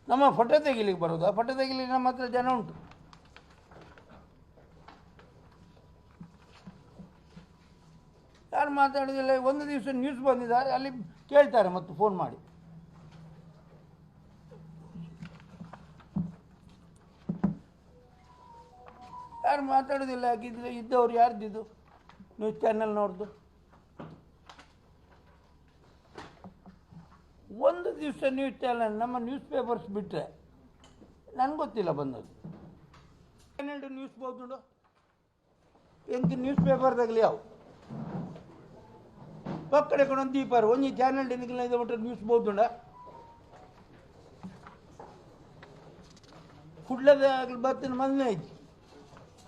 ನಮ್ಮ ಫೋಟೋ ತೆಗಿಲಿಕ್ಕೆ ಬರೋದು. ಆ ಫೋಟೋ ತೆಗಿಲಿಕ್ಕೆ ನಮ್ಮ ಹತ್ರ ಜನ ಉಂಟು. ಯಾರು ಮಾತಾಡೋದಿಲ್ಲ. ಒಂದು ದಿವಸ ನ್ಯೂಸ್ ಬಂದಿದ್ದಾರೆ, ಅಲ್ಲಿ ಕೇಳ್ತಾರೆ ಮತ್ತು ಫೋನ್ ಮಾಡಿ. ಯಾರು ಮಾತಾಡೋದಿಲ್ಲ. ಹಾಗಿದ್ರೆ ಇದ್ದವ್ರು ಯಾರ್ದಿದ್ದು ನ್ಯೂಸ್ ಚಾನೆಲ್ನವ್ರದ್ದು. ಒಂದು ದಿವಸ ನ್ಯೂಸ್ ಚಾನೆಲ್ ನಮ್ಮ ನ್ಯೂಸ್ ಪೇಪರ್ಸ್ ಬಿಟ್ಟರೆ ನನಗೆ ಗೊತ್ತಿಲ್ಲ ಬಂದದ್ದು. 12 ನ್ಯೂಸ್ ಬೋದು ಎಂತ ನ್ಯೂಸ್ ಪೇಪರ್ದಾಗಲಿ ಯಾವ ಪಕ್ಕಡೆ ಕೊಡೊಂದು ದೀಪಾರು ಒಂಜಿ ಚಾನೆಲ್ ಡೆನಿಗಿಲ್ಲ ಇದು ಬಿಟ್ಟರೆ ನ್ಯೂಸ್ ಬೋದುಂಡ ಕುಡ್ಲದ ಆಗಲಿ ಬತ್ತಿನ ಮೊದಲನೇ ಐತಿ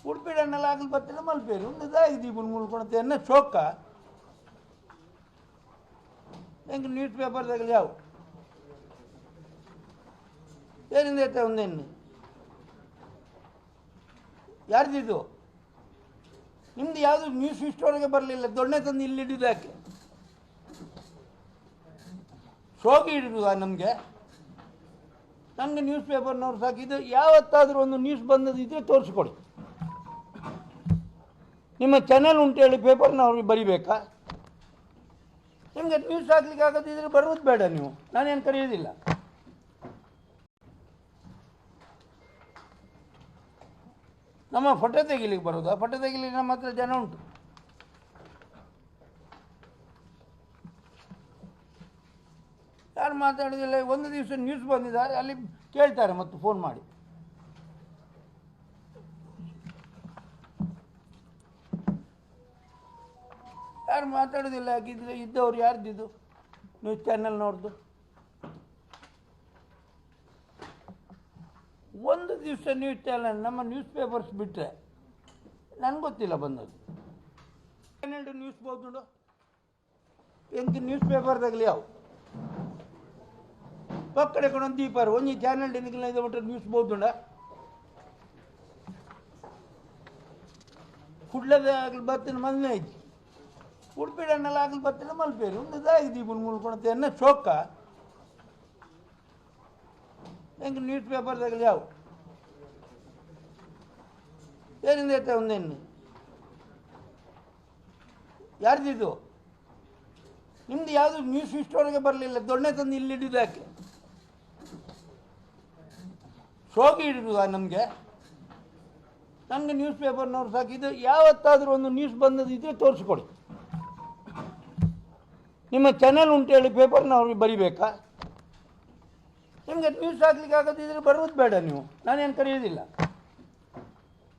ಉಡುಪಿಡನ್ನೆಲ್ಲ ಆಗಲಿ ಬತ್ತಿನ ಮಲ್ಪೇರು ಒಂದು ದಾಗಿ ದೀಪನ ಮುಳ್ಕೊಳತ್ತೆ ಎನ್ನ ಚೊಕ್ಕ ಹೆಂಗೆ ನ್ಯೂಸ್ ಪೇಪರ್ದಾಗಲಿ ಯಾವ ಏನಿಂದ ಐತೆ ಒಂದೇನು ಯಾರ್ದಿದ್ದು ನಿಮ್ದು ಯಾವುದು ನ್ಯೂಸ್ ಇಷ್ಟವರೆಗೆ ಬರಲಿಲ್ಲ. ದೊಣ್ಣೆ ತಂದು ಇಲ್ಲಿ ಹಿಡಿದು ಯಾಕೆ ಶೋಕಿ ಹಿಡಿದು ನಮಗೆ ನ್ಯೂಸ್ ಪೇಪರ್ನವ್ರು ಸಾಕಿದ್ದು ಯಾವತ್ತಾದರೂ ಒಂದು ನ್ಯೂಸ್ ಬಂದದಿದ್ದರೆ ತೋರಿಸ್ಕೊಡಿ. ನಿಮ್ಮ ಚಾನೆಲ್ ಉಂಟು ಹೇಳಿ ಪೇಪರ್ನವ್ರಿಗೆ ಬರಿಬೇಕಾ? ನಿಮಗೆ ನ್ಯೂಸ್ ಹಾಕ್ಲಿಕ್ಕೆ ಆಗೋದಿದ್ರೆ ಬರೋದು ಬೇಡ. ನೀವು ನಾನೇನು ಕರೆಯೋದಿಲ್ಲ. ನಮ್ಮ ಫೋಟೋ ತೆಗಿಲಿಕ್ಕೆ ಬರೋದು. ಆ ಫೋಟೋ ತೆಗಿಲಿಕ್ಕೆ ನಮ್ಮ ಹತ್ರ ಜನ ಉಂಟು. ಯಾರು ಮಾತಾಡೋದಿಲ್ಲ. ಒಂದು ದಿವಸ ನ್ಯೂಸ್ ಬಂದಿದ್ದಾರೆ, ಅಲ್ಲಿ ಕೇಳ್ತಾರೆ ಮತ್ತು ಫೋನ್ ಮಾಡಿ. ಯಾರು ಮಾತಾಡೋದಿಲ್ಲ. ಹಾಗಿದ್ರೆ ಇದ್ದವ್ರು ಯಾರ್ದಿದ್ದು ನ್ಯೂಸ್ ಚಾನೆಲ್ನವ್ರದ್ದು. ಒಂದು ದಿವಸ ನ್ಯೂಸ್ ಚಾನೆಲ್ ನಮ್ಮ ನ್ಯೂಸ್ ಪೇಪರ್ಸ್ ಬಿಟ್ಟರೆ ನನಗೆ ಗೊತ್ತಿಲ್ಲ ಬಂದದ್ದು. 12 ನ್ಯೂಸ್ ಬೋದು ಎಂತ ನ್ಯೂಸ್ ಪೇಪರ್ದಾಗಲಿ ಯಾವ ಪಕ್ಕಡೆ ಕೊಡೊಂದು ದೀಪಾರು ಒಂಜಿ ಚಾನೆಲ್ ಡೆನಿಗಿಲ್ಲ ಇದು ಬಿಟ್ಟರೆ ನ್ಯೂಸ್ ಬೋದುಂಡ ಕುಡ್ಲದ ಆಗಲಿ ಬತ್ತಿನ ಮೊದಲನೇ ಐತಿ ಉಡುಪಿಡನ್ನೆಲ್ಲ ಆಗಲಿ ಬತ್ತಿನ ಮಲ್ಪೇರು ಒಂದು ದಾಗಿ ದೀಪನ ಮುಳ್ಕೊಳತ್ತೆ ಎನ್ನ ಚೊಕ್ಕ ಹೆಂಗೆ ನ್ಯೂಸ್ ಪೇಪರ್ದಾಗಲಿ ಯಾವ ಏನಿಂದ ಐತೆ ಒಂದೇನು ಯಾರ್ದಿದ್ದು ನಿಮ್ದು ಯಾವುದು ನ್ಯೂಸ್ ಇಷ್ಟವರೆಗೆ ಬರಲಿಲ್ಲ. ದೊಣ್ಣೆ ತಂದು ಇಲ್ಲಿ ಹಿಡಿದು ಯಾಕೆ ಶೋಕಿ ಹಿಡಿದು ನಮಗೆ ನ್ಯೂಸ್ ಪೇಪರ್ನವ್ರು ಸಾಕಿದ್ದು ಯಾವತ್ತಾದರೂ ಒಂದು ನ್ಯೂಸ್ ಬಂದದಿದ್ದರೆ ತೋರಿಸ್ಕೊಡಿ. ನಿಮ್ಮ ಚಾನೆಲ್ ಉಂಟು ಹೇಳಿ ಪೇಪರ್ನವ್ರಿಗೆ ಬರಿಬೇಕಾ? ನಿಮಗೆ ನ್ಯೂಸ್ ಹಾಕ್ಲಿಕ್ಕೆ ಆಗೋದಿದ್ರೆ ಬರೋದು ಬೇಡ. ನೀವು ನಾನೇನು ಕರೆಯೋದಿಲ್ಲ.